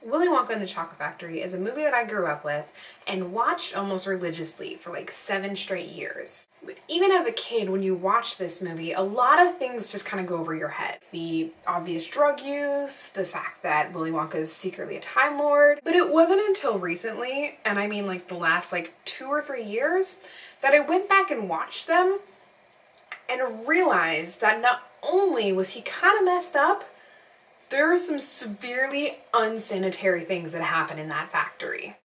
Willy Wonka and the Chocolate Factory is a movie that I grew up with and watched almost religiously for like 7 straight years. But even as a kid, when you watch this movie, a lot of things just kind of go over your head. The obvious drug use, the fact that Willy Wonka is secretly a Time Lord. But it wasn't until recently, and I mean like the last 2 or 3 years, that I went back and watched them and realized that not only was he kind of messed up, there are some severely unsanitary things that happen in that factory.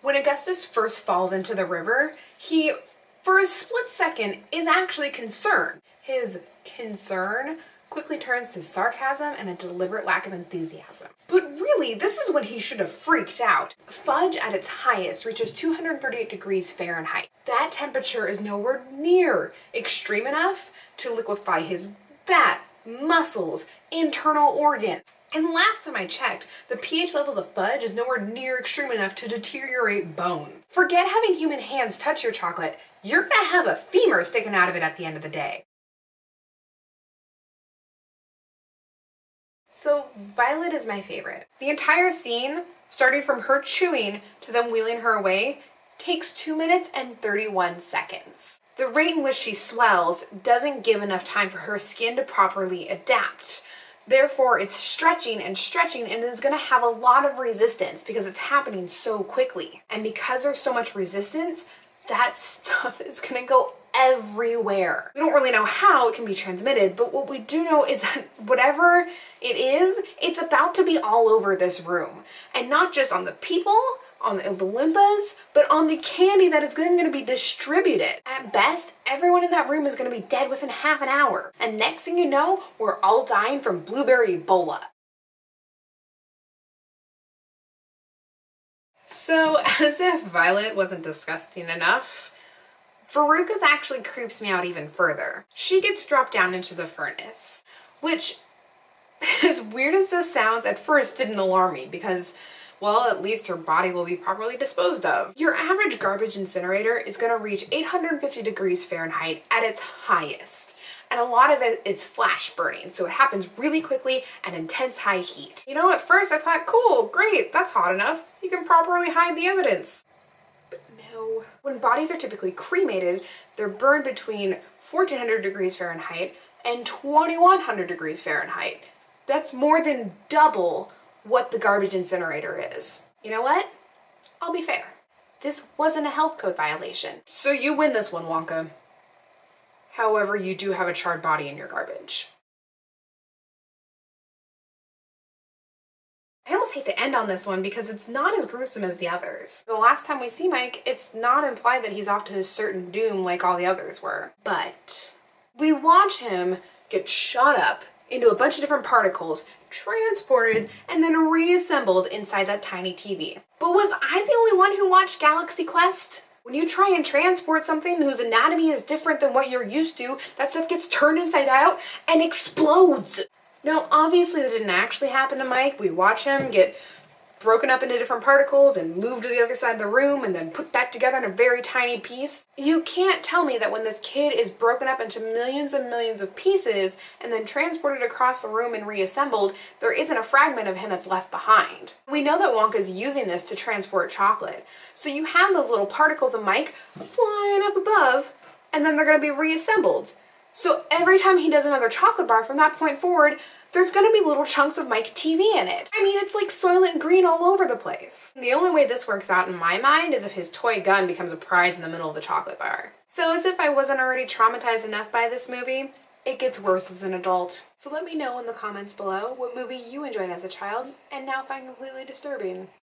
When Augustus first falls into the river, he, for a split second, is actually concerned. His concern quickly turns to sarcasm and a deliberate lack of enthusiasm. But really, this is when he should have freaked out. Fudge at its highest reaches 238 degrees Fahrenheit. That temperature is nowhere near extreme enough to liquefy his fat, muscles, internal organs. And last time I checked, the pH levels of fudge is nowhere near extreme enough to deteriorate bone. Forget having human hands touch your chocolate, you're gonna have a femur sticking out of it at the end of the day. So Violet is my favorite. The entire scene, starting from her chewing to them wheeling her away, takes 2 minutes and 31 seconds. The rate in which she swells doesn't give enough time for her skin to properly adapt. Therefore, it's stretching and stretching and it's gonna have a lot of resistance because it's happening so quickly. And because there's so much resistance, that stuff is gonna go everywhere. We don't really know how it can be transmitted, but what we do know is that whatever it is, it's about to be all over this room. And not just on the people, on the Oompa Loompas, but on the candy that is going to be distributed. At best, everyone in that room is going to be dead within half an hour. And next thing you know, we're all dying from blueberry Ebola. So, as if Violet wasn't disgusting enough, Verrucas actually creeps me out even further. She gets dropped down into the furnace, which, as weird as this sounds, at first didn't alarm me because, well, at least her body will be properly disposed of. Your average garbage incinerator is going to reach 850 degrees Fahrenheit at its highest. And a lot of it is flash burning, so it happens really quickly at intense high heat. You know, at first I thought, cool, great, that's hot enough. You can properly hide the evidence. But no. When bodies are typically cremated, they're burned between 1400 degrees Fahrenheit and 2100 degrees Fahrenheit. That's more than double what the garbage incinerator is. You know what? I'll be fair. This wasn't a health code violation. So you win this one, Wonka. However, you do have a charred body in your garbage. I almost hate to end on this one because it's not as gruesome as the others. The last time we see Mike, it's not implied that he's off to his certain doom like all the others were. But we watch him get shot up into a bunch of different particles, transported, and then reassembled inside that tiny TV. But was I the only one who watched Galaxy Quest? When you try and transport something whose anatomy is different than what you're used to, that stuff gets turned inside out and explodes. Now, obviously that didn't actually happen to Mike. We watch him get broken up into different particles and moved to the other side of the room and then put back together in a very tiny piece. You can't tell me that when this kid is broken up into millions and millions of pieces and then transported across the room and reassembled, there isn't a fragment of him that's left behind. We know that Wonka's using this to transport chocolate. So you have those little particles of Mike flying up above and then they're going to be reassembled. So every time he does another chocolate bar from that point forward, there's gonna be little chunks of Mike TV in it. I mean, it's like Soylent Green all over the place. The only way this works out in my mind is if his toy gun becomes a prize in the middle of the chocolate bar. So as if I wasn't already traumatized enough by this movie, it gets worse as an adult. So let me know in the comments below what movie you enjoyed as a child and now find completely disturbing.